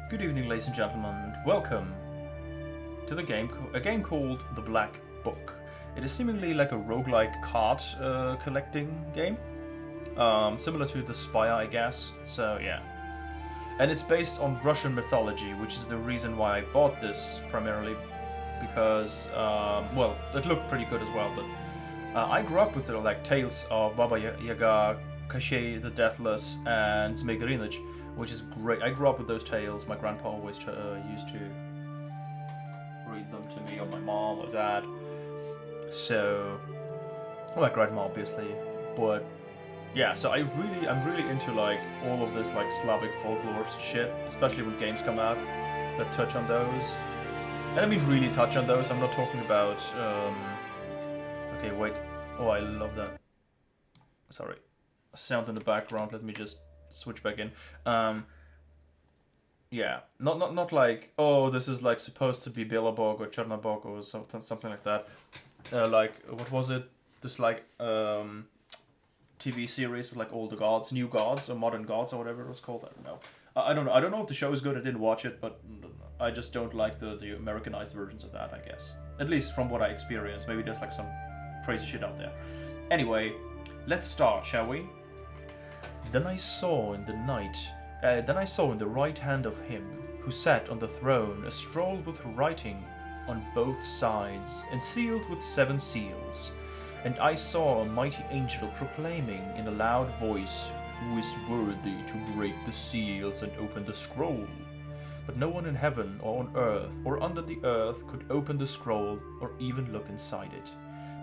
Good evening, ladies and gentlemen, and welcome to a game called The Black Book. It is seemingly like a roguelike card collecting game, similar to the Spire, I guess. So yeah, and it's based on Russian mythology, which is the reason why I bought this primarily, because well, it looked pretty good as well. But I grew up with like tales of Baba Yaga, Koshay the Deathless, and Zmei, which is great. I grew up with those tales. My grandpa always used to read them to me, or my mom or dad. So, well, my grandma obviously, but yeah. So I'm really into like all of this like Slavic folklore shit, especially when games come out that touch on those. And I mean really touch on those. I'm not talking about. Okay, wait. Oh, I love that. Sorry, sound in the background. Let me just switch back in. Yeah, not like, oh, this is like supposed to be Belobog or Chernobog or something like that. Like, what was it? This like TV series with like all the gods, new gods or modern gods or whatever it was called. I don't know. I don't know. I don't know if the show is good. I didn't watch it, but I just don't like the Americanized versions of that, I guess. At least from what I experienced. Maybe there's like some crazy shit out there. Anyway, let's start, shall we? Then I saw in the right hand of him who sat on the throne a scroll with writing on both sides, and sealed with 7 seals. And I saw a mighty angel proclaiming in a loud voice, "Who is worthy to break the seals and open the scroll?" But no one in heaven or on earth or under the earth could open the scroll or even look inside it.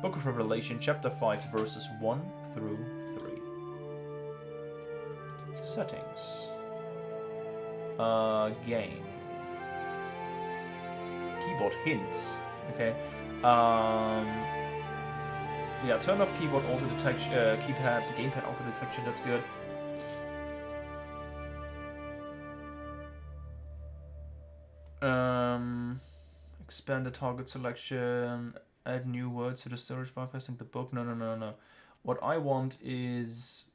Book of Revelation, chapter 5, verses 1 through 3. Settings. Game. Keyboard hints. Okay. Yeah, turn off keyboard auto detection, gamepad auto detection. That's good. Expand the target selection. Add new words to the storage bypassing the book. No. What I want is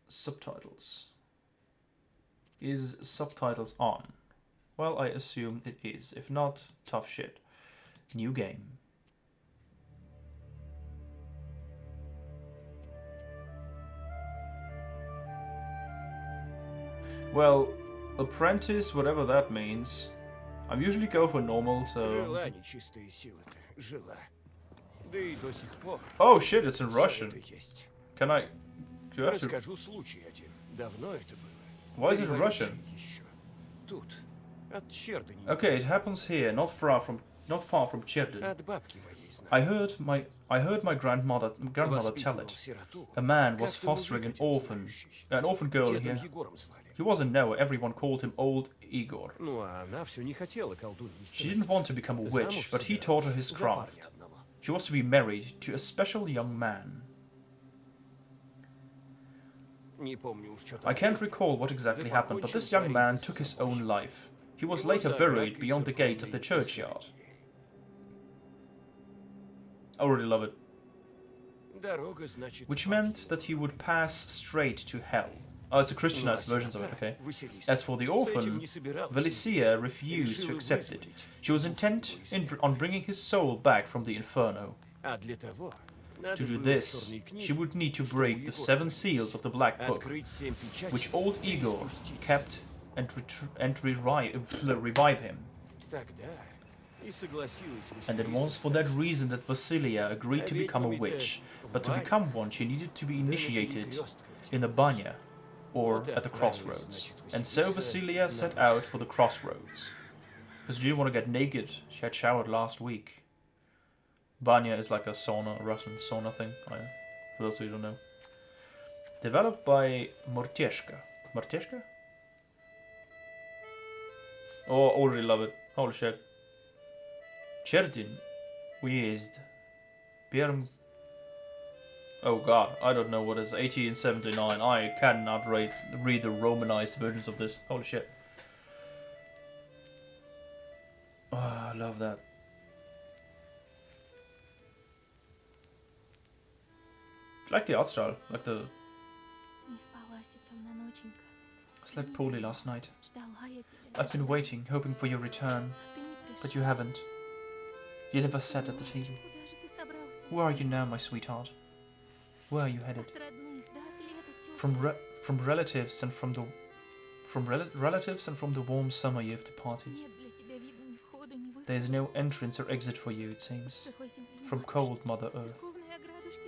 subtitles. Is subtitles on? Well, I assume it is. If not, tough shit. New game. Well, apprentice, whatever that means. I'm usually go for normal, so... Oh shit, it's in Russian. Can I... Do you have to... Why is it Russian? Okay, it happens here, not far from Cherdyn. I heard my grandmother tell it. A man was fostering an orphan girl here. He wasn't no, everyone called him Old Igor. She didn't want to become a witch, but he taught her his craft. She was to be married to a special young man. I can't recall what exactly happened, but this young man took his own life. He was later buried beyond the gates of the churchyard. I already love it. Which meant that he would pass straight to hell. Oh, it's the Christianized versions of it, okay. As for the orphan, Valicia refused to accept it. She was intent on bringing his soul back from the inferno. To do this, she would need to break the 7 seals of the Black Book, which old Igor kept and revive him. And it was for that reason that Vasilia agreed to become a witch, but to become one she needed to be initiated in a banya, or at the crossroads. And so Vasilia set out for the crossroads. Because she didn't want to get naked, she had showered last week. Banya is like a sauna, a Russian sauna thing, for those who don't know. Developed by Mortieshka. Mortieshka? Oh, already love it. Holy shit. Cherdyn. Uezd. Perm. Oh god, I don't know what is 1879. I cannot read the Romanized versions of this. Holy shit. Oh, I love that. I like the art style, like the slept poorly last night. I've been waiting, hoping for your return, but you haven't. You never sat at the table. Where are you now, my sweetheart? Where are you headed? From relatives and from the relatives and from the warm summer you have departed. There is no entrance or exit for you, it seems, from cold Mother Earth.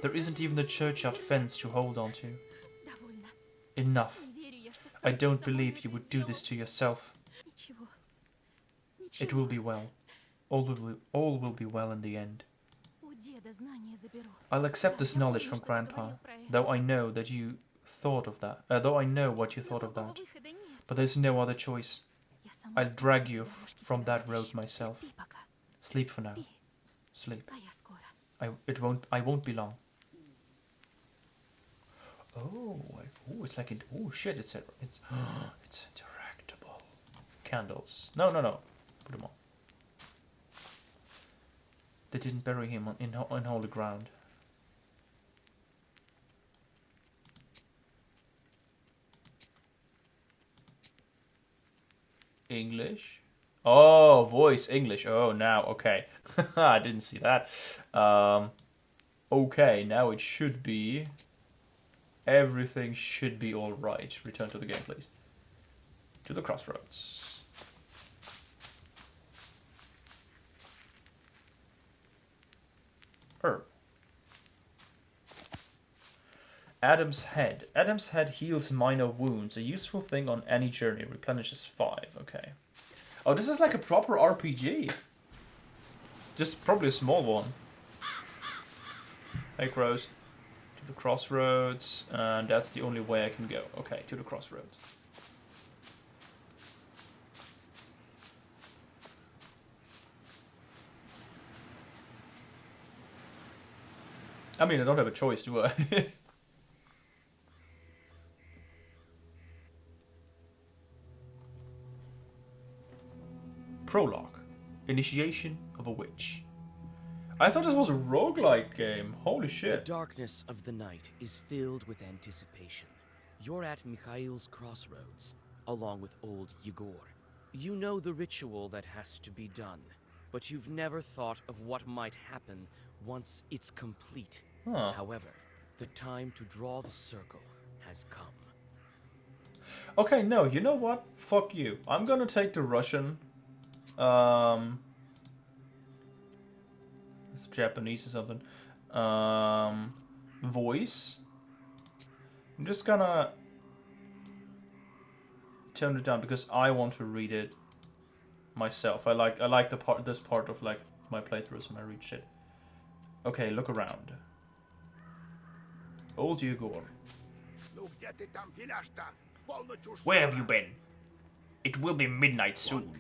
There isn't even a churchyard fence to hold on to. Enough. I don't believe you would do this to yourself. It will be well. All will be well in the end. I'll accept this knowledge from Grandpa, though I know that you thought of that. Though I know what you thought of that. But there's no other choice. I'll drag you from that road myself. Sleep for now. Sleep. I won't be long. Oh, it's like it. Oh shit! It's interactable. Candles. No. Put them on. They didn't bury him in holy ground. English. Oh, voice English. Oh, now okay. I didn't see that. Okay, now it should be. Everything should be all right. Return to the game, please. To the crossroads. Herb. Adam's Head. Adam's Head heals minor wounds. A useful thing on any journey. Replenishes 5. Okay. Oh, this is like a proper RPG. Just probably a small one. Hey, crows. To the crossroads. And that's the only way I can go. Okay, to the crossroads. I mean, I don't have a choice, do I? Prologue. Initiation of a Witch. I thought this was a roguelike game. Holy shit. The darkness of the night is filled with anticipation. You're at Mikhail's crossroads, along with old Yegor. You know the ritual that has to be done, but you've never thought of what might happen once it's complete. Huh. However, the time to draw the circle has come. Okay, no, you know what? Fuck you. I'm gonna take the Russian. It's Japanese or something. Voice. I'm just gonna tone it down because I want to read it myself. I like this part of like my playthroughs when I read shit. Okay, look around. Old Yegor. Where have you been? It will be midnight soon.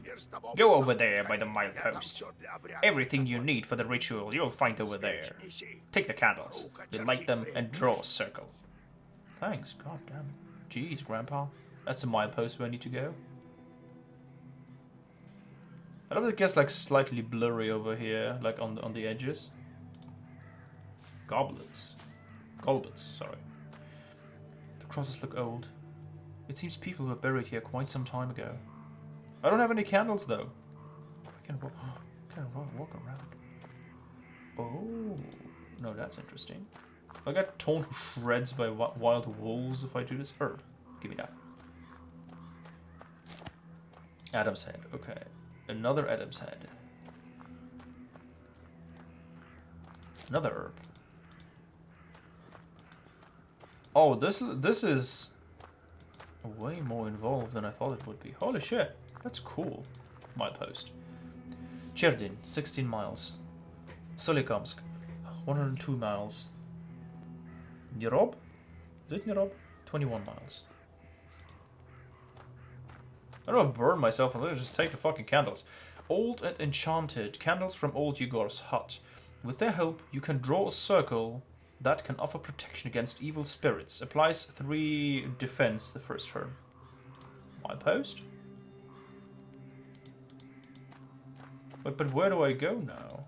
Go over there by the milepost. Everything you need for the ritual you'll find over there. Take the candles, you light them, and draw a circle. Thanks, god damn it. Jeez, Grandpa. That's a milepost where I need to go. I love that it gets like slightly blurry over here, like on the edges. Goblets, sorry. The crosses look old. It seems people were buried here quite some time ago. I don't have any candles though. I can walk around. Oh, no, that's interesting. I got torn to shreds by wild wolves if I do this. Herb, give me that. Adam's Head. Okay, another Adam's Head. Another herb. Oh, this is way more involved than I thought it would be. Holy shit, that's cool. Milepost. Cherdin, 16 miles. Solikamsk, 102 miles. Nirob? Is it Nirob? 21 miles. I don't want to burn myself and just take the fucking candles. Old and Enchanted. Candles from old Yegor's hut. With their help, you can draw a circle that can offer protection against evil spirits. Applies 3 defense the first turn. Milepost? But where do I go now?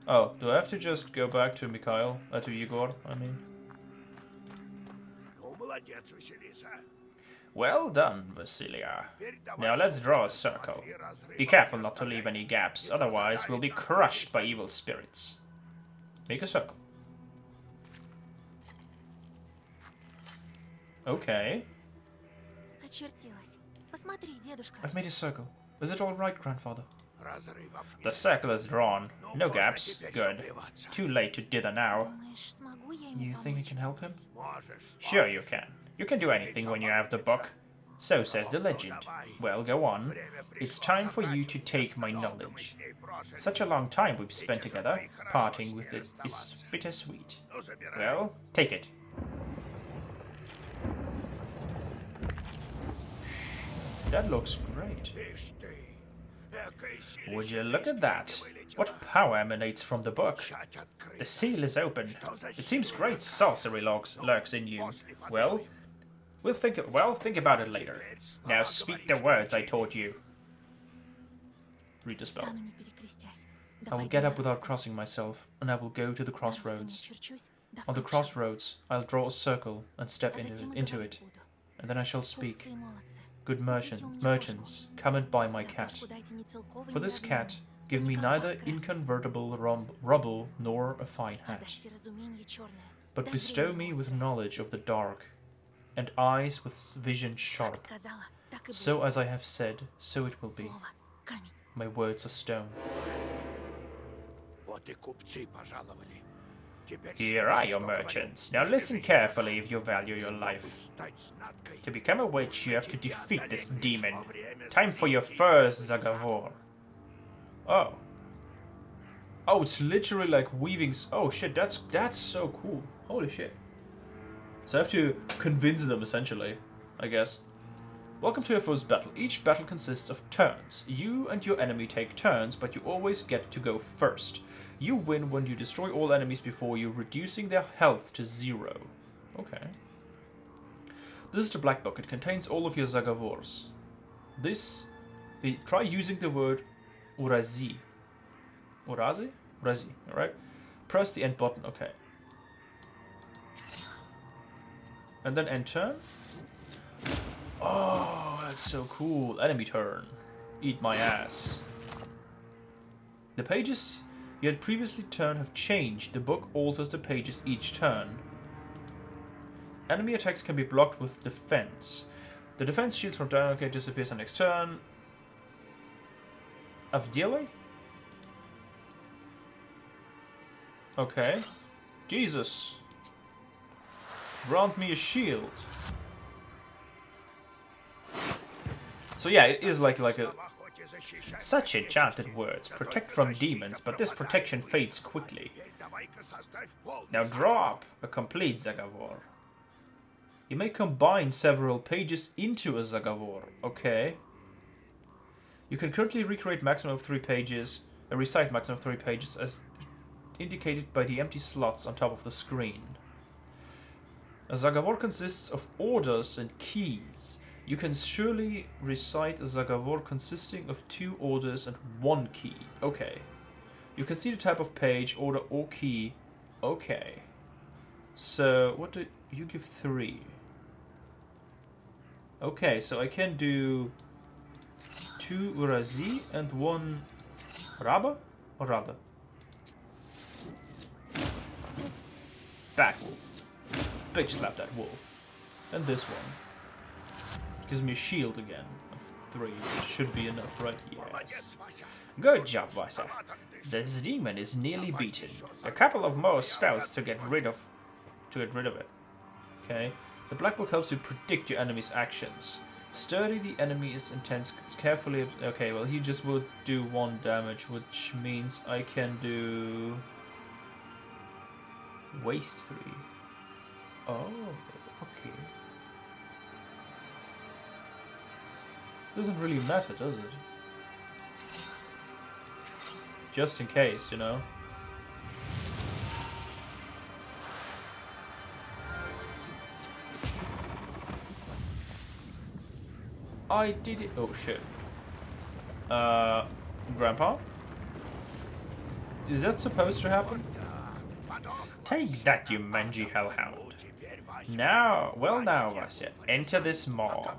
Oh, do I have to just go back to Mikhail? To Yegor, I mean. Well done, Vasilia. Now let's draw a circle. Be careful not to leave any gaps, otherwise we'll be crushed by evil spirits. Make a circle. Okay. I've made a circle. Is it all right, grandfather? The circle is drawn. No gaps. Good. Too late to dither now. You think you can help him? Sure you can. You can do anything when you have the book. So says the legend. Well, go on. It's time for you to take my knowledge. Such a long time we've spent together. Parting with it is bittersweet. Well, take it. That looks great. Would you look at that? What power emanates from the book? The seal is open. It seems great sorcery lurks in you. Well, think about it later. Now speak the words I taught you. Read the spell. I will get up without crossing myself, and I will go to the crossroads. On the crossroads, I'll draw a circle and step into it, and then I shall speak. Good merchants, come and buy my cat. For this cat, give me neither inconvertible rubble nor a fine hat, but bestow me with knowledge of the dark, and eyes with vision sharp. So as I have said, so it will be. My words are stone. Here are your merchants. Now listen carefully if you value your life. To become a witch, you have to defeat this demon. Time for your first Zagavor. Oh. Oh, it's literally like weaving. Oh shit, that's so cool. Holy shit. So I have to convince them, essentially, I guess. Welcome to your first battle. Each battle consists of turns. You and your enemy take turns, but you always get to go first. You win when you destroy all enemies before you, reducing their health to 0. Okay. This is the black book. It contains all of your Zagavors. Try using the word Urazi. Urazi? Urazi, alright? Press the end button, okay. And then end turn. Oh, that's so cool. Enemy turn. Eat my ass. The pages you had previously turned have changed. The book alters the pages each turn. Enemy attacks can be blocked with defense. The defense shield from down disappears on next turn. Avdielai? Okay. Jesus. Grant me a shield. So yeah, it is like a... Such enchanted words. Protect from demons, but this protection fades quickly. Now draw up a complete Zagavor. You may combine several pages into a Zagavor. Okay. You can currently recreate maximum of 3 pages, recite maximum of 3 pages as indicated by the empty slots on top of the screen. A Zagavor consists of orders and keys. You can surely recite a Zagavor consisting of 2 orders and 1 key. Okay. You can see the type of page, order, or key. Okay. So, what do you give 3? Okay, so I can do 2 Urazi and 1 Raba? Or Rada? Back wolf. Bitch slap that wolf. And this one. Gives me a shield again of 3, which should be enough, right? Yes. Good job, Vasa. This demon is nearly beaten. A couple of more spells to get rid of it. Okay. The black book helps you predict your enemy's actions. Study the enemy is intense carefully. Okay, well he just will do 1 damage, which means I can do waste 3. Oh, okay. Doesn't really matter, does it? Just in case, you know. I did it. Oh shit. Grandpa? Is that supposed to happen? Take that, you mangy hellhound. Now, well now, Vasya, enter this maw.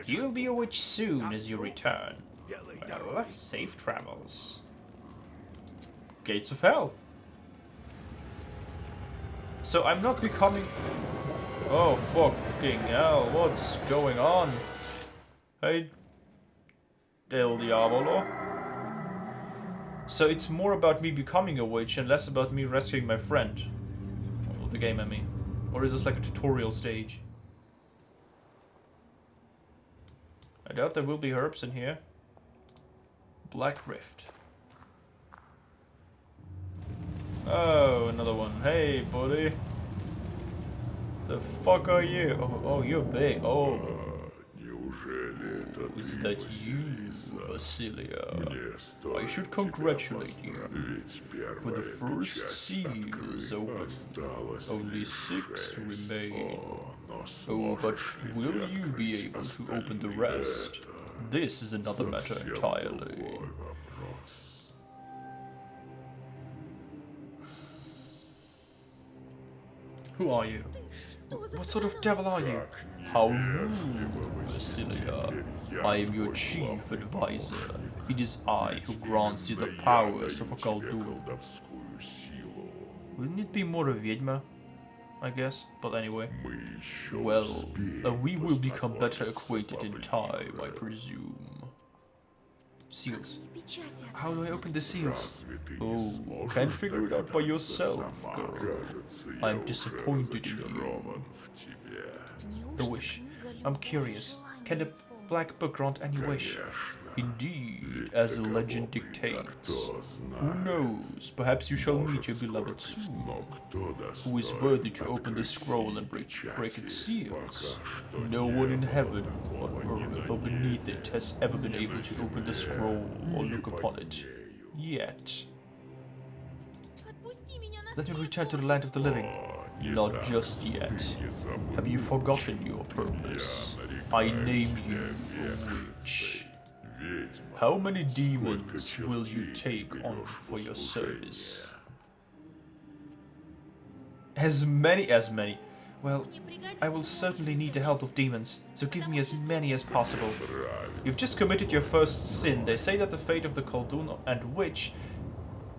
You'll be a witch soon as you return. Well, safe travels. Gates of Hell. So I'm not becoming... Oh, fucking hell, what's going on? Hey, Del Diavolo. So it's more about me becoming a witch and less about me rescuing my friend. Or the game, I mean. Or is this like a tutorial stage? I doubt there will be herbs in here. Black Rift. Oh, another one. Hey, buddy. The fuck are you? Oh, you're big. Oh. Is that you, Vasilia? I should congratulate you. For the first seal is open. Only 6 remain. Oh, but will you be able to open the rest? This is another matter entirely. Who are you? What sort of devil are you? How rude, Vasilia. I am your chief advisor. It is I who grants you the powers of a Kaldun. Wouldn't it be more a Vedьма, I guess? But anyway. Well, we will become better acquainted in time, I presume. Seals. How do I open the seals? Oh, can't figure it out by yourself, girl. I'm disappointed in you. A wish. I'm curious. Can the Black Book grant any wish? Indeed, as the legend dictates. Who knows? Perhaps you shall meet your beloved soon. Who is worthy to open the scroll and break its seals? No one in heaven, on earth, or beneath it has ever been able to open the scroll or look upon it. Yet. Let me return to the land of the living. Not just yet. Have you forgotten your purpose? I name you a witch. How many demons will you take on for your service? As many. Well, I will certainly need the help of demons, so give me as many as possible. You've just committed your first sin. They say that the fate of the Kaldun and witch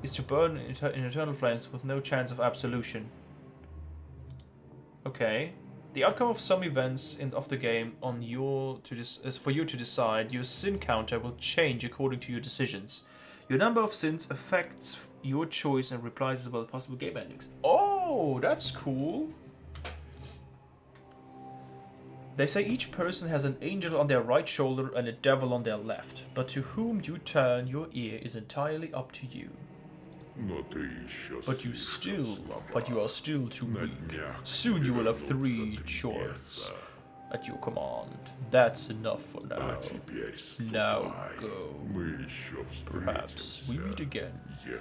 is to burn in eternal flames with no chance of absolution. Okay. The outcome of some events of the game is for you to decide. Your sin counter will change according to your decisions. Your number of sins affects your choice and replies about possible game endings. Oh, that's cool. They say each person has an angel on their right shoulder and a devil on their left, but to whom you turn your ear is entirely up to you. But you are still too weak. Soon you will have 3 chords at your command. That's enough for now. Now go. Perhaps we meet again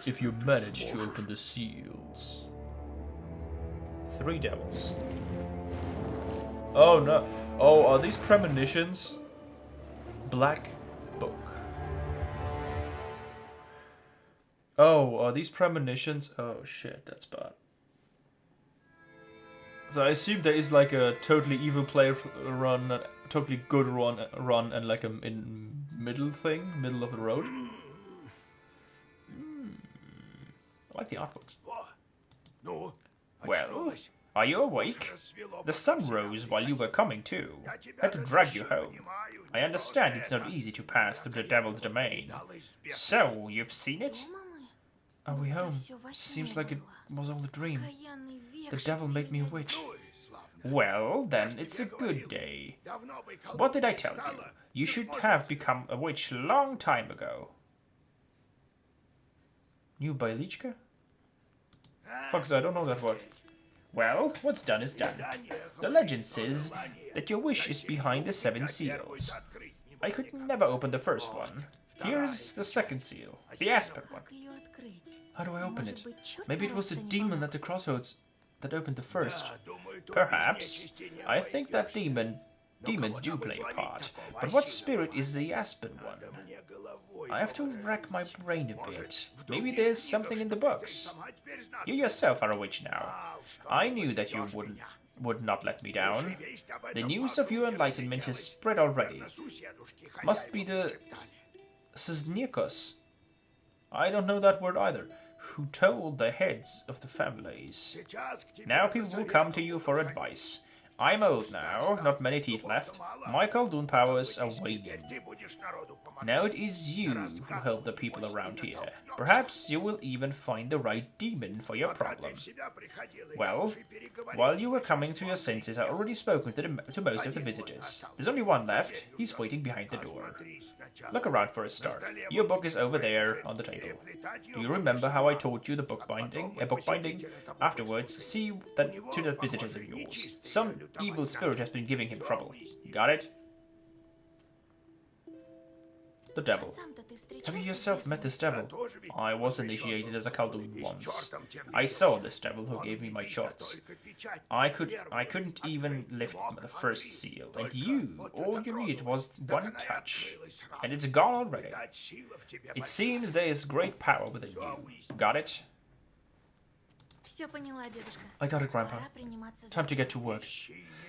if you manage to open the seals. 3 devils. Oh no. Oh, are these premonitions? Black Book. Oh, are these premonitions? Oh shit, that's bad. So I assume there is like a totally evil player run, a totally good run, and like a middle of the road. I like the artworks. Well, are you awake? The sun rose while you were coming to. Had to drag you home. I understand it's not easy to pass through the devil's domain. So, you've seen it? Are we home? Seems like it was all a dream. The devil made me a witch. Well, then it's a good day. What did I tell you? You should have become a witch long time ago. New Bailichka? Fuck, I don't know that word. Well, what's done is done. The legend says that your wish is behind the 7 seals. I could never open the first one. Here's the second seal, the aspen one. How do I open it? Maybe it was the demon at the crossroads that opened the first. Perhaps. I think that demons do play a part. But what spirit is the aspen one? I have to rack my brain a bit. Maybe there's something in the books. You yourself are a witch now. I knew that you wouldn't. would not let me down. The news of your enlightenment has spread already. Must be the Sisnikos. I don't know that word either. Who told the heads of the families. Now people will come to you for advice. I'm old now, not many teeth left. My Kaldun powers are waning. Now it is you who help the people around here. Perhaps you will even find the right demon for your problem. Well, while you were coming to your senses, I already spoken to most of the visitors. There's only one left. He's waiting behind the door. Look around for a start. Your book is over there on the table. Do you remember how I taught you the bookbinding? Afterwards, see that to the visitors of yours. Some evil spirit has been giving him trouble. Got it? The devil. Have you yourself met this devil? I was initiated as a Kaldun once. I saw this devil who gave me my shots. I couldn't even lift the first seal, and all you needed was one touch, and it's gone already. It seems there is great power within you. Got it? I got it, Grandpa. Time to get to work.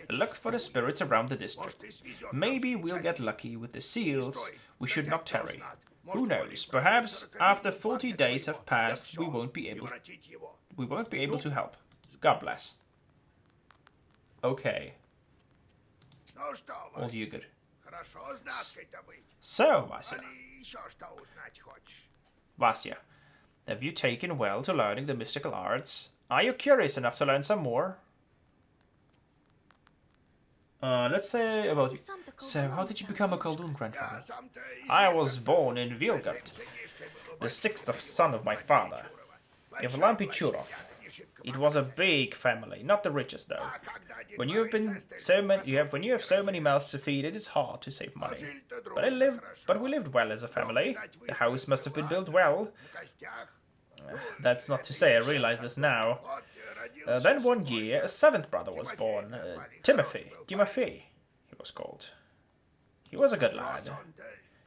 Look for the spirits around the district. Maybe we'll get lucky with the seals. We should not tarry. Who knows? Perhaps after 40 days have passed, we won't be able to help. God bless. Okay. All you good. So, Vasya, have you taken well to learning the mystical arts? Are you curious enough to learn some more? Let's say about you. So, how did you become a Kaldun, grandfather? I was born in Vilgat, the sixth son of my father, Evlampi Churov. It was a big family, not the richest though. When you have so many mouths to feed, it is hard to save money. But we lived well as a family. The house must have been built well. That's not to say, I realize this now. Then one year, a seventh brother was born, Timothy, he was called. He was a good lad.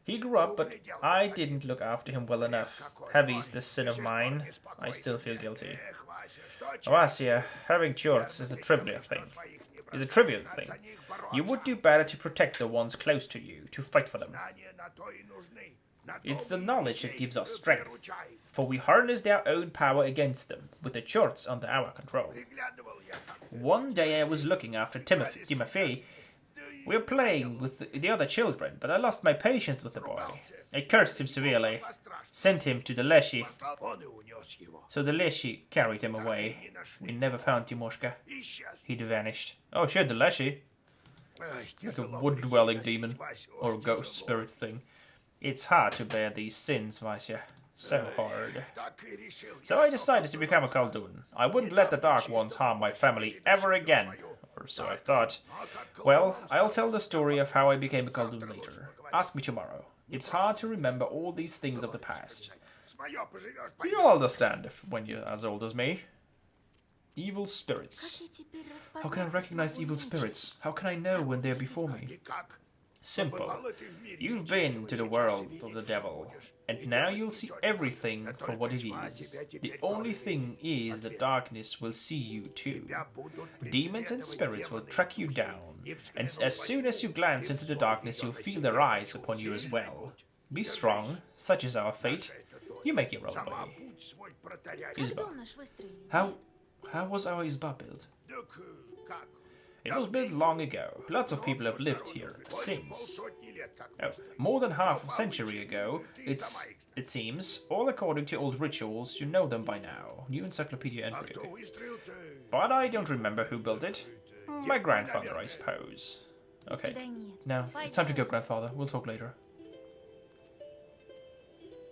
He grew up, but I didn't look after him well enough. Heavy's this sin of mine. I still feel guilty. Vasya, having churts is a trivial thing. You would do better to protect the ones close to you, to fight for them. It's the knowledge that gives us strength, for we harness their own power against them, with the churts under our control. One day I was looking after Timothy. We were playing with the other children, but I lost my patience with the boy. I cursed him severely, sent him to the Leshy. So the Leshy carried him away. We never found Timoshka. He'd vanished. Oh shit, the Leshy. Like a wood-dwelling demon, or ghost spirit thing. It's hard to bear these sins, Vasya. So hard. So I decided to become a Kaldun. I wouldn't let the Dark Ones harm my family ever again. Or so I thought. Well, I'll tell the story of how I became a Kaldun later. Ask me tomorrow. It's hard to remember all these things of the past. You'll understand when you're as old as me. Evil spirits. How can I recognize evil spirits? How can I know when they're before me? Simple. You've been to the world of the devil, and now you'll see everything for what it is. The only thing is that darkness will see you too. Demons and spirits will track you down, and as soon as you glance into the darkness, you'll feel their eyes upon you as well. Be strong, such is our fate. You make your own way. Izba. How was our Izba built? It was built long ago. Lots of people have lived here since. Oh, more than half a century ago, it seems. All according to old rituals, you know them by now. New encyclopedia entry. But I don't remember who built it. My grandfather, I suppose. Okay, now, it's time to go, grandfather. We'll talk later.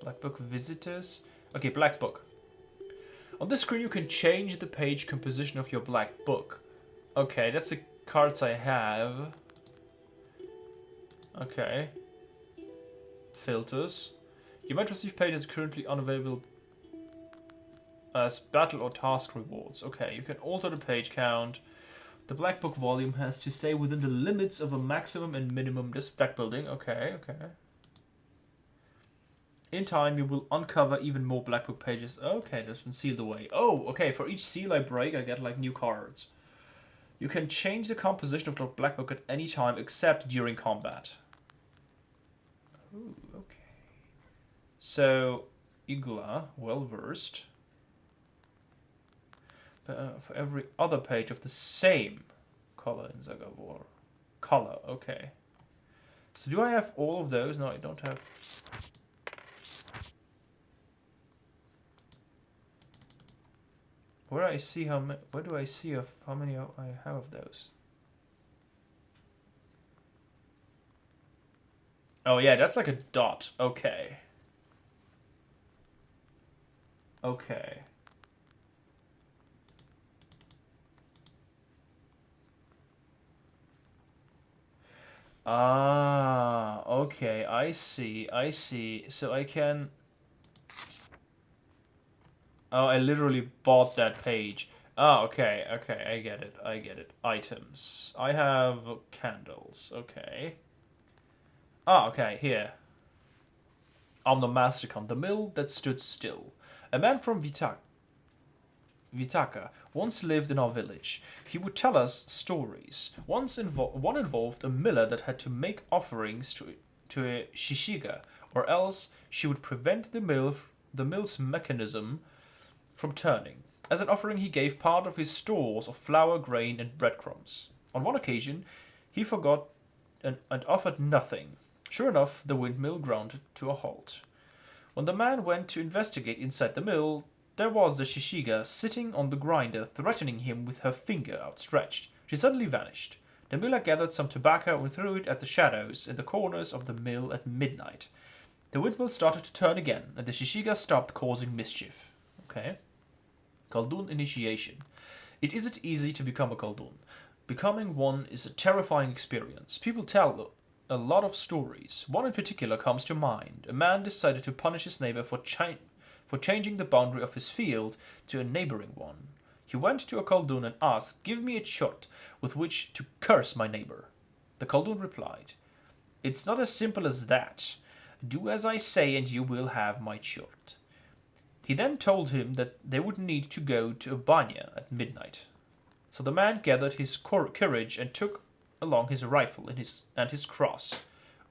Black Book visitors. Okay, Black Book. On this screen you can change the page composition of your Black Book. Okay, that's the cards I have. Okay. Filters. You might receive pages currently unavailable as battle or task rewards. Okay, you can alter the page count. The Black Book volume has to stay within the limits of a maximum and minimum deck building. Okay, okay. In time, you will uncover even more Black Book pages. Okay, that's been sealed away. Oh, okay, for each seal I break, I get like new cards. You can change the composition of the black book at any time except during combat. Ooh, okay. So, Igla, well versed. For every other page of the same color in Zagavor. Color, okay. So do I have all of those? No, I don't have. Where do I see how many I have of those? Oh yeah, that's like a dot. Okay. Okay. Ah, okay, I see. So I can... Oh, I literally bought that page. Ah, okay, I get it. Items. I have candles, okay. Ah, okay, here. Omnomasticon, the mill that stood still. A man from Vitaka once lived in our village. He would tell us stories. One involved a miller that had to make offerings to a Shishiga, or else she would prevent the mill's mechanism from turning. As an offering, he gave part of his stores of flour, grain, and breadcrumbs. On one occasion, he forgot and offered nothing. Sure enough, the windmill ground to a halt. When the man went to investigate inside the mill, there was the Shishiga sitting on the grinder, threatening him with her finger outstretched. She suddenly vanished. The miller gathered some tobacco and threw it at the shadows in the corners of the mill at midnight. The windmill started to turn again, and the Shishiga stopped causing mischief. Okay. Kaldun Initiation. It isn't easy to become a Kaldun. Becoming one is a terrifying experience. People tell a lot of stories. One in particular comes to mind. A man decided to punish his neighbor for changing the boundary of his field to a neighboring one. He went to a Kaldun and asked, "Give me a shot with which to curse my neighbor." The Kaldun replied, "It's not as simple as that. Do as I say and you will have my shot." He then told him that they would need to go to a banya at midnight. So the man gathered his courage and took along his rifle and his cross.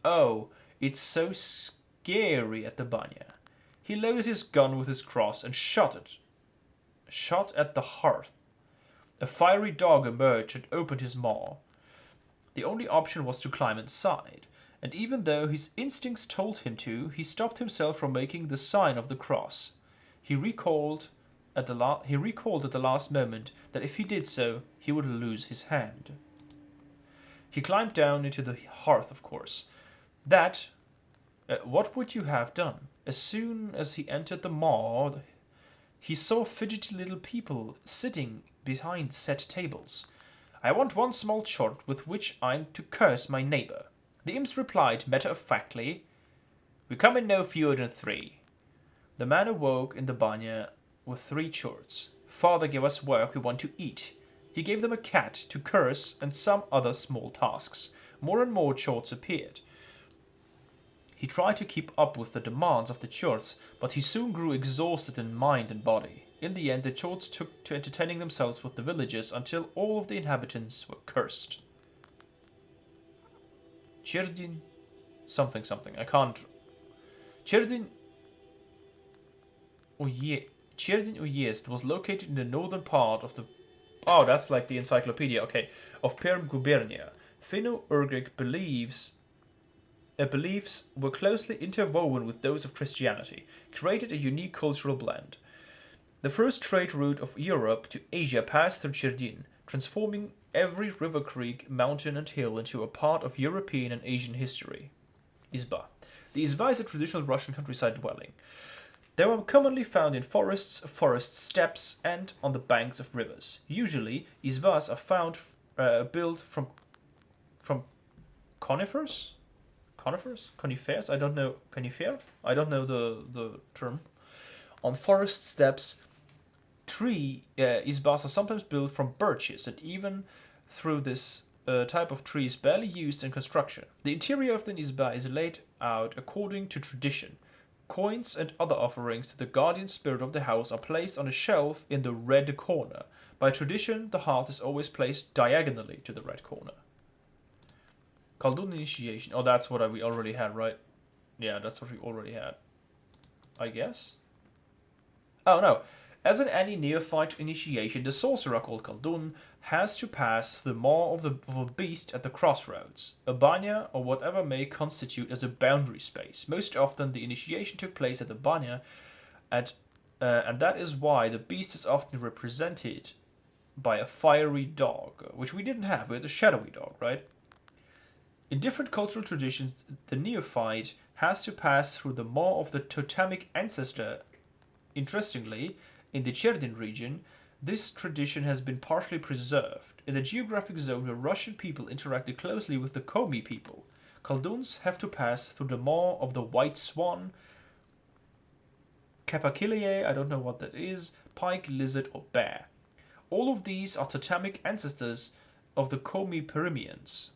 Oh, it's so scary at the banya. He loaded his gun with his cross and shot at the hearth. A fiery dog emerged and opened his maw. The only option was to climb inside, and even though his instincts told him to, he stopped himself from making the sign of the cross. He recalled at the last moment that if he did so, he would lose his hand. He climbed down into the hearth, of course. What would you have done? As soon as he entered the maw, he saw fidgety little people sitting behind set tables. "I want one small shot with which I'm to curse my neighbor." The imps replied matter-of-factly, "We come in no fewer than 3. The man awoke in the banya with 3 chords. "Father, give us work, we want to eat." He gave them a cat to curse and some other small tasks. More and more chords appeared. He tried to keep up with the demands of the chords, but he soon grew exhausted in mind and body. In the end, the chords took to entertaining themselves with the villagers until all of the inhabitants were cursed. Chirdin something. I can't... Chirdin Uyezd was located in the northern part of the... Oh, that's like the encyclopedia, okay. Of Perm Gubernia. Finno-Ugric beliefs were closely interwoven with those of Christianity, created a unique cultural blend. The first trade route of Europe to Asia passed through Chirdin, transforming every river, creek, mountain and hill into a part of European and Asian history. Izba. The Izba is a traditional Russian countryside dwelling. They were commonly found in forests, forest steppes, and on the banks of rivers. Usually, izbas are found built from conifers? Conifers? I don't know. Conifer? I don't know the term. On forest steppes, izbas are sometimes built from birches, and even through this type of tree is barely used in construction. The interior of the izba is laid out according to tradition. Coins and other offerings to the guardian spirit of the house are placed on a shelf in the red corner. By tradition, the hearth is always placed diagonally to the red corner. Kaldun Initiation. Oh, that's what we already had, right? Yeah, that's what we already had. I guess? Oh, no. As in any neophyte initiation, the sorcerer called Kaldun has to pass the maw of a beast at the crossroads, a banya, or whatever may constitute as a boundary space. Most often, the initiation took place at the banya, and that is why the beast is often represented by a fiery dog, which we didn't have. We had a shadowy dog, right? In different cultural traditions, the neophyte has to pass through the maw of the totemic ancestor. Interestingly, in the Cherdyn region, this tradition has been partially preserved. In the geographic zone where Russian people interacted closely with the Komi people, Kalduns have to pass through the maw of the white swan, Capacillae, I don't know what that is, pike, lizard, or bear. All of these are totemic ancestors of the Komi Perimians.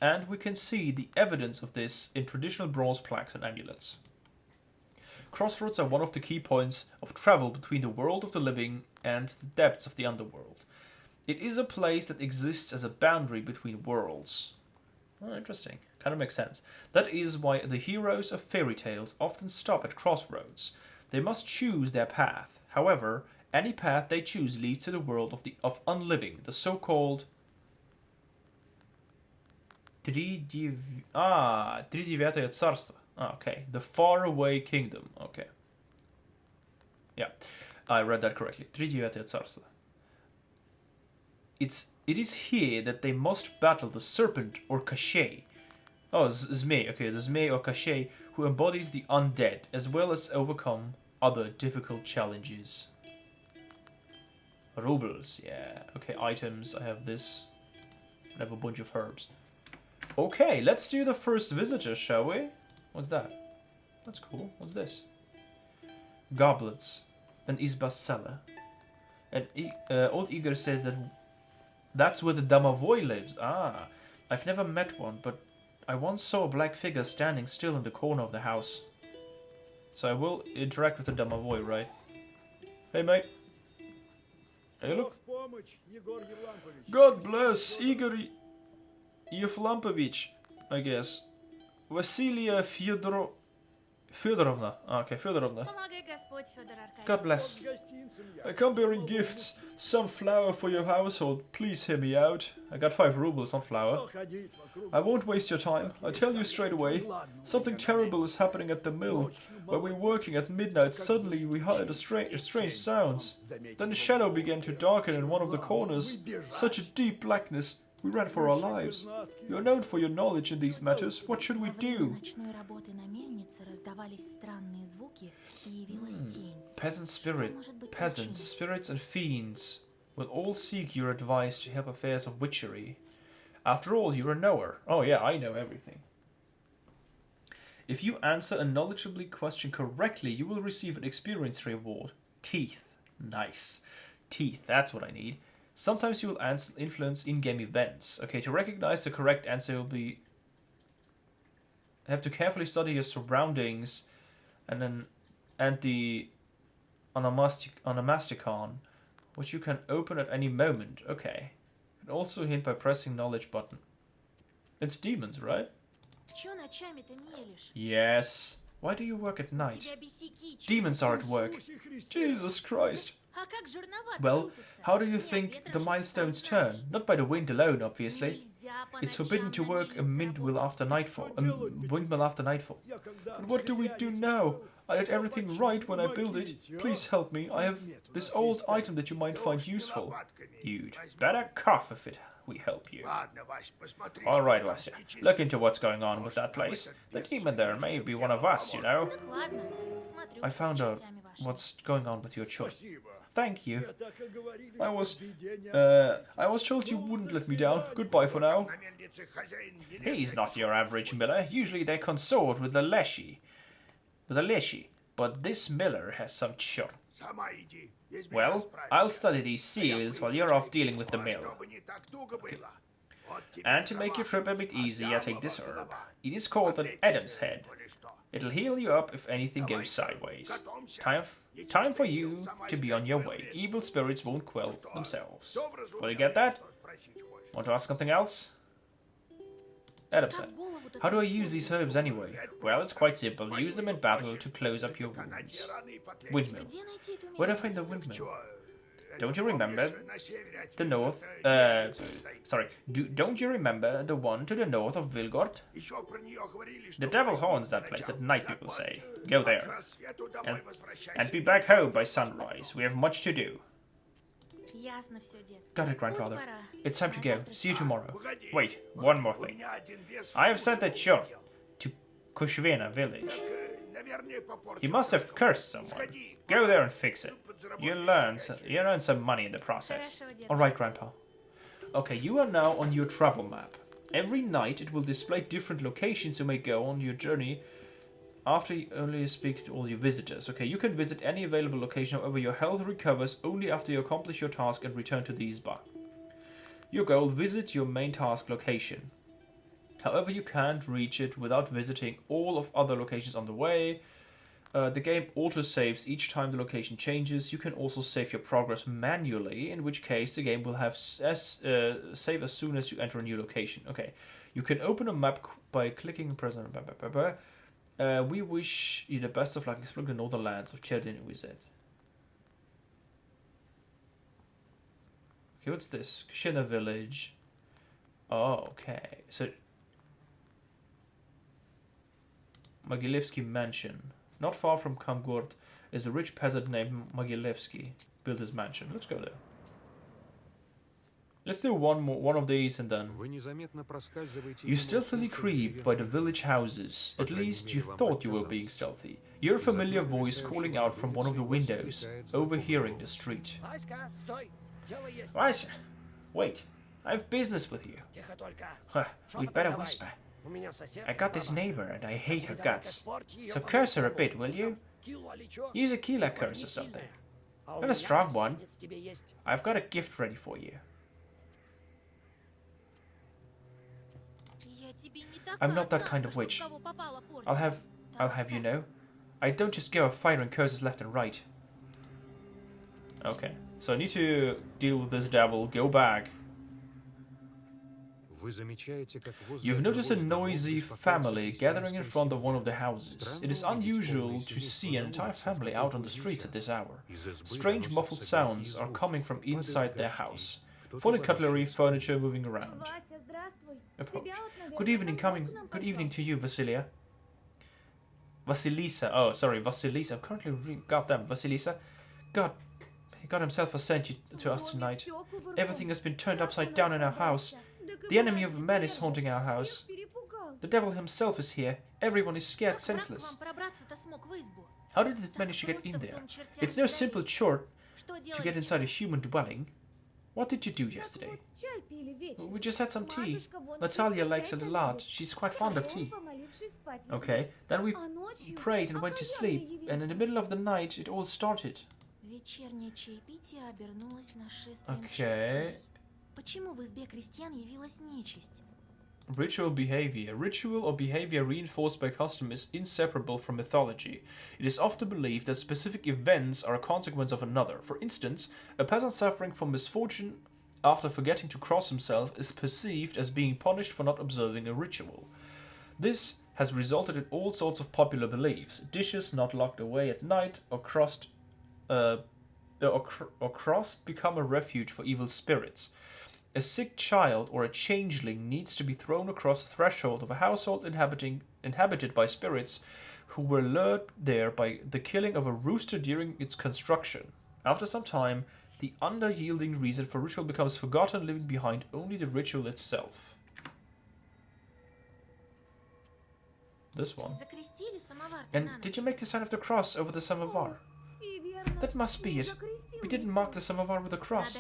And we can see the evidence of this in traditional bronze plaques and amulets. Crossroads are one of the key points of travel between the world of the living and the depths of the underworld. It is a place that exists as a boundary between worlds. Oh, interesting. Kind of makes sense. That is why the heroes of fairy tales often stop at crossroads. They must choose their path. However, any path they choose leads to the world of unliving, the so-called Тридевятое царство. Okay, the faraway kingdom. Okay. Yeah, I read that correctly. Тридевятое царство. It is here that they must battle the serpent or Kashay. Oh, Zmei. Okay, the Zmei or Kashay, who embodies the undead, as well as overcome other difficult challenges. Rubles, yeah. Okay, items. I have this. I have a bunch of herbs. Okay, let's do the first visitor, shall we? What's that? That's cool. What's this? Goblets. An Izba cellar. And old Igor says that's where the Domovoi lives. Ah, I've never met one, but I once saw a black figure standing still in the corner of the house. So I will interact with the Domovoi, right? Hey, mate. Hey, look. God bless Igor Yevlampovich, I guess. Vasilia Fyodorovna. Okay, Fyodorovna. God bless. I come bearing gifts. Some flour for your household. Please hear me out. I got 5 rubles, not flour. I won't waste your time. I tell you straight away. Something terrible is happening at the mill. While we were working at midnight, suddenly we heard strange sounds. Then a shadow began to darken in one of the corners. Such a deep blackness. We ran for our lives. You are known for your knowledge in these matters. What should we do? Peasants, spirits and fiends will all seek your advice to help affairs of witchery. After all, you're a knower. Oh yeah, I know everything. If you answer a knowledgeably question correctly, you will receive an experience reward. Teeth. Nice. Teeth, that's what I need. Sometimes you will influence in-game events. Okay, to recognize the correct answer, you'll have to carefully study your surroundings, and the onomasticon, which you can open at any moment. Okay, you can also hint by pressing knowledge button. It's demons, right? Yes. Why do you work at night? Demons are at work. Jesus Christ. Well, how do you think the milestones turn? Not by the wind alone, obviously. It's forbidden to work a windmill after nightfall. But what do we do now? I did everything right when I built it. Please help me. I have this old item that you might find useful. You'd better cough if we help you. All right, Vasya. Look into what's going on with that place. The demon there may be one of us, you know. I found out what's going on with your choice. Thank you. I was told you wouldn't let me down. Goodbye for now. He's not your average miller. Usually they consort with the leshy. But this miller has some chuck. Well, I'll study these seals while you're off dealing with the mill. Okay. And to make your trip a bit easier, take this herb. It is called an Adam's Head. It'll heal you up if anything goes sideways. Time for you to be on your way. Evil spirits won't quell themselves. Will you get that? Want to ask something else? Adam said. How do I use these herbs anyway? Well, it's quite simple. Use them in battle to close up your wounds. Windmill. Where do I find the windmill? Don't you remember the north? Don't you remember the one to the north of Vilgord? The devil haunts that place at night, people say. Go there. And be back home by sunrise. We have much to do. Got it, grandfather. It's time to go. See you tomorrow. Wait, one more thing. I have sent that shot to Kushvena village. He must have cursed someone. Go there and fix it. You'll earn some money in the process. Alright, Grandpa. Okay, you are now on your travel map. Every night it will display different locations you may go on your journey after you only speak to all your visitors. Okay, you can visit any available location, however your health recovers only after you accomplish your task and return to the Isba. Your goal, visit your main task location. However, you can't reach it without visiting all of other locations on the way. The game auto-saves each time the location changes. You can also save your progress manually, in which case the game will have save as soon as you enter a new location. Okay, you can open a map by clicking and pressing. We wish you the best of luck exploring the northern lands of Kaldun, we said. Okay, what's this? Kushina village. Oh, okay. So Mogilevsky mansion. Not far from Kamgord is a rich peasant named Mogilevsky. Built his mansion. Let's go there. Let's do one of these and then. You stealthily creep by the village houses. At least you thought you were being stealthy. You hear a familiar voice calling out from one of the windows, overhearing the street. Vasia, wait. I have business with you. Huh, we'd better whisper. I got this neighbor and I hate her guts. So curse her a bit, will you? Use a Kila curse or something. Not a strong one. I've got a gift ready for you. I'm not that kind of witch. I'll have you know. I don't just go firing curses left and right. Okay, so I need to deal with this devil. Go back. You've noticed a noisy family gathering in front of one of the houses. It is unusual to see an entire family out on the streets at this hour. Strange muffled sounds are coming from inside their house. Falling cutlery, furniture moving around. Approach. Good evening to you, Vasilia. Vasilisa. Oh, sorry, Vasilisa. I'm currently reading. Goddamn, Vasilisa. God, he got himself sent to us tonight. Everything has been turned upside down in our house. The enemy of man is haunting our house. The devil himself is here. Everyone is scared senseless. How did it manage to get in there? It's no simple chore to get inside a human dwelling. What did you do yesterday? We just had some tea. Natalia likes it a lot. She's quite fond of tea. Okay, then we prayed and went to sleep, and in the middle of the night it all started. Okay. Ritual behavior. Ritual or behavior reinforced by custom is inseparable from mythology. It is often believed that specific events are a consequence of another. For instance, a peasant suffering from misfortune after forgetting to cross himself is perceived as being punished for not observing a ritual. This has resulted in all sorts of popular beliefs. Dishes not locked away at night or crossed become a refuge for evil spirits. A sick child or a changeling needs to be thrown across the threshold of a household inhabited by spirits who were lured there by the killing of a rooster during its construction. After some time, the unyielding reason for ritual becomes forgotten, leaving behind only the ritual itself. This one. And did you make the sign of the cross over the samovar? That must be it. We didn't mark the samovar with a cross.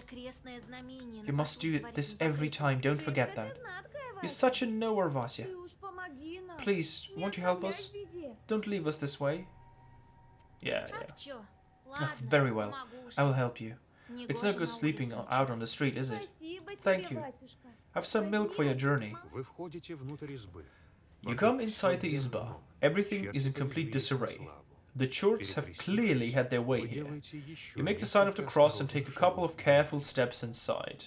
You must do this every time, don't forget that. You're such a knower, Vasya. Please, won't you help us? Don't leave us this way. Yeah. Oh, very well. I will help you. It's no good sleeping out on the street, is it? Thank you. Have some milk for your journey. You come inside the Izba. Everything is in complete disarray. The Churts have clearly had their way here. You make the sign of the cross and take a couple of careful steps inside.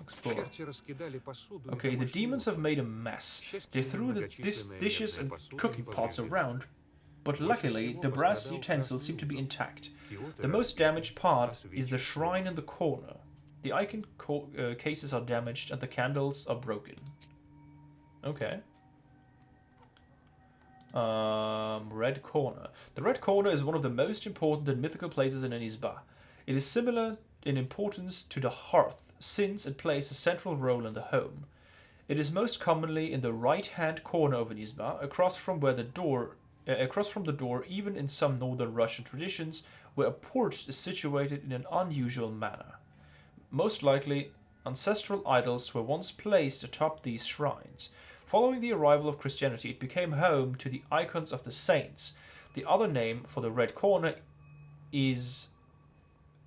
Explore. Okay, the demons have made a mess. They threw the dishes and cooking pots around, but luckily the brass utensils seem to be intact. The most damaged part is the shrine in the corner. The icon cases are damaged and the candles are broken. Okay. Red Corner. The Red Corner is one of the most important and mythical places in Anisba. It is similar in importance to the hearth, since it plays a central role in the home. It is most commonly in the right-hand corner of Anisba, across from the door, even in some northern Russian traditions, where a porch is situated in an unusual manner. Most likely, ancestral idols were once placed atop these shrines. Following the arrival of Christianity, it became home to the icons of the saints. The other name for the Red Corner is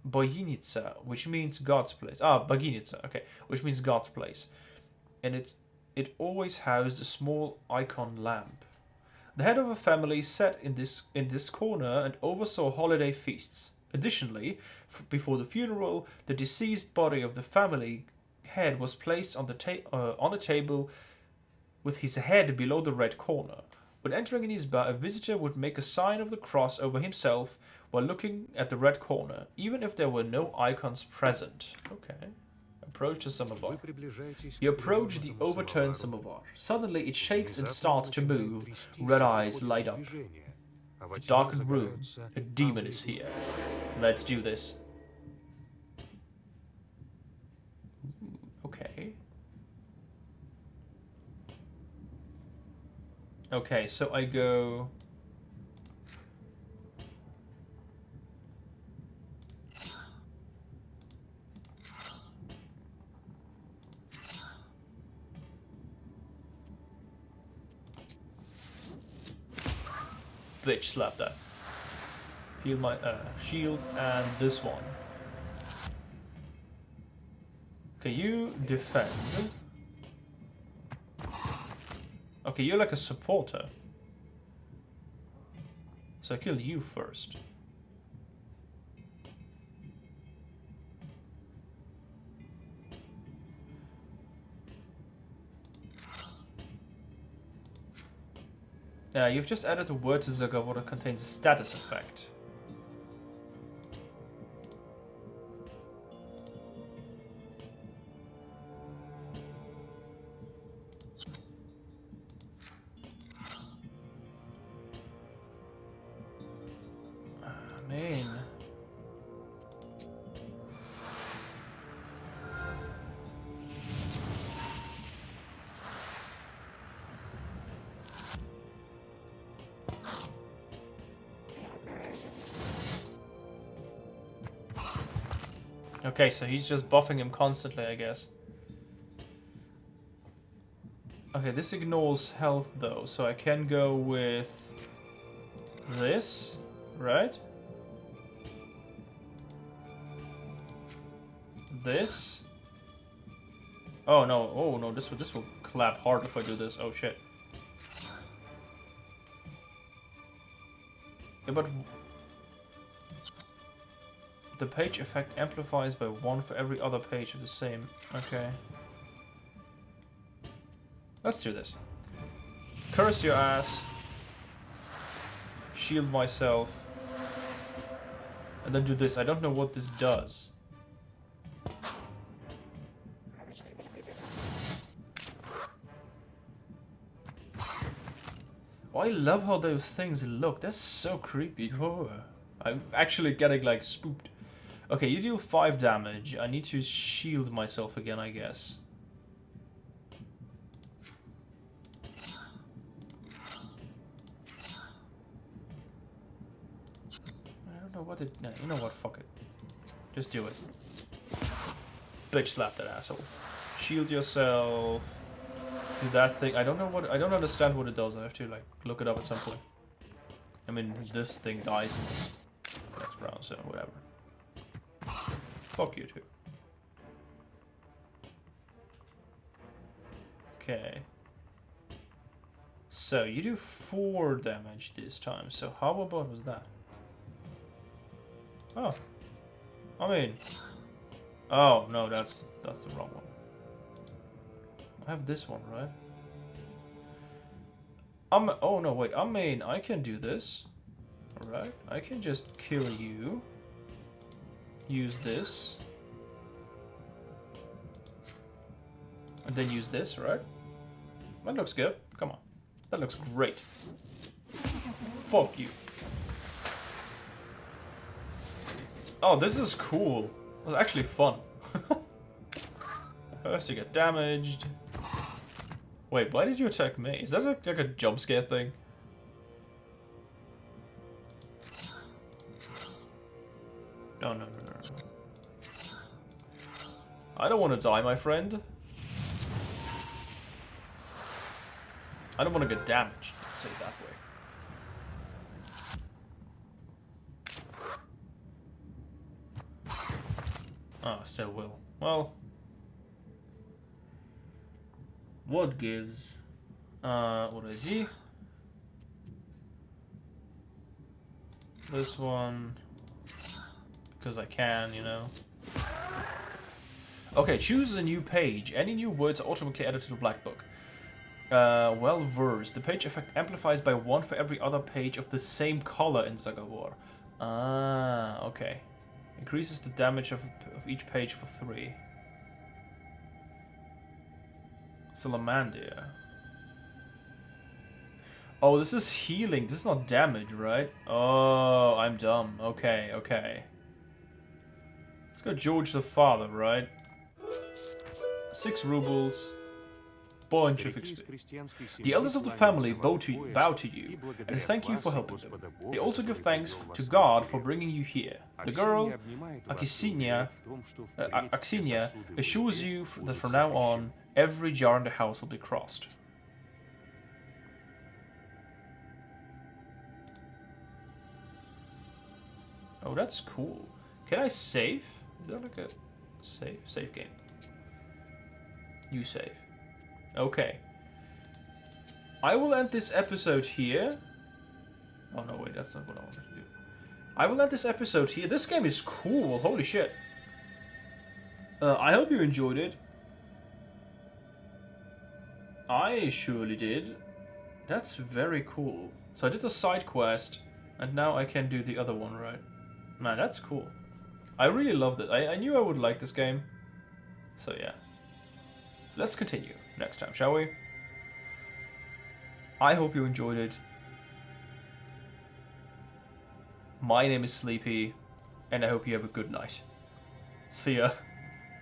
Boyinitsa, which means God's place. Boginitsa, okay, which means God's place. And it always housed a small icon lamp. The head of a family sat in this corner and oversaw holiday feasts. Additionally, before the funeral, the deceased body of the family head was placed on a table with his head below the red corner. When entering Anisba, a visitor would make a sign of the cross over himself while looking at the red corner, even if there were no icons present. Okay. Approach the samovar. You approach the overturned samovar. Suddenly it shakes and starts to move. Red eyes light up. The darkened room. A demon is here. Let's do this. Okay. Okay, so I go... Bitch, slap that. Heal my shield and this one. Okay, you defend. Okay, you're like a supporter. So I kill you first. You've just added a word to Zagavoda that contains a status effect. Man. Okay, so he's just buffing him constantly, I guess. Okay, this ignores health though, so I can go with this, right? This. Oh no, this will clap hard if I do this. Oh shit. Yeah, but the page effect amplifies by 1 for every other page of the same. Okay. Let's do this. Curse your ass. Shield myself. And then do this. I don't know what this does. Oh, I love how those things look. That's so creepy. Oh, I'm actually getting like spooked. Okay, you deal 5 damage. I need to shield myself again, I guess. I don't know what it... No, you know what? Fuck it. Just do it. Bitch slap that asshole. Shield yourself. Do that thing. I don't know what... I don't understand what it does. I have to, like, look it up at some point. I mean, this thing dies in this next round, so whatever. Fuck you too. Okay. So you do 4 damage this time. So how about was that? Oh, I mean, oh no, that's the wrong one. I have this one, right? Oh no, wait. I mean, I can do this. All right, I can just kill you. Use this. And then use this, right? That looks good. Come on. That looks great. Fuck you. Oh, this is cool. It was actually fun. First you get damaged. Wait, why did you attack me? Is that like a jump scare thing? No, no, no, no, no. I don't want to die, my friend. I don't want to get damaged, let's say it that way. Oh, still will. Well. What gives? What is he? This one. Because I can, you know. Okay, choose a new page. Any new words are automatically added to the black book. Well versed. The page effect amplifies by 1 for every other page of the same color in Saga War. Ah, okay. Increases the damage of each page for 3. Salamandia. Oh, this is healing. This is not damage, right? Oh, I'm dumb. Okay, okay. Let's go George the Father, right? 6 rubles. Bunch of XP. The elders of the family bow to you and thank you for helping them. They also give thanks to God for bringing you here. The girl, Aksinia, assures you that from now on, every jar in the house will be crossed. Oh, that's cool. Can I save? Is there like a save game? You save. Okay. I will end this episode here. Oh no, wait, that's not what I wanted to do. I will end this episode here. This game is cool. Holy shit. I hope you enjoyed it. I surely did. That's very cool. So I did the side quest, and now I can do the other one, right? Man, that's cool. I really loved it. I knew I would like this game. So yeah. Let's continue next time, shall we? I hope you enjoyed it. My name is Sleepy, and I hope you have a good night. See ya.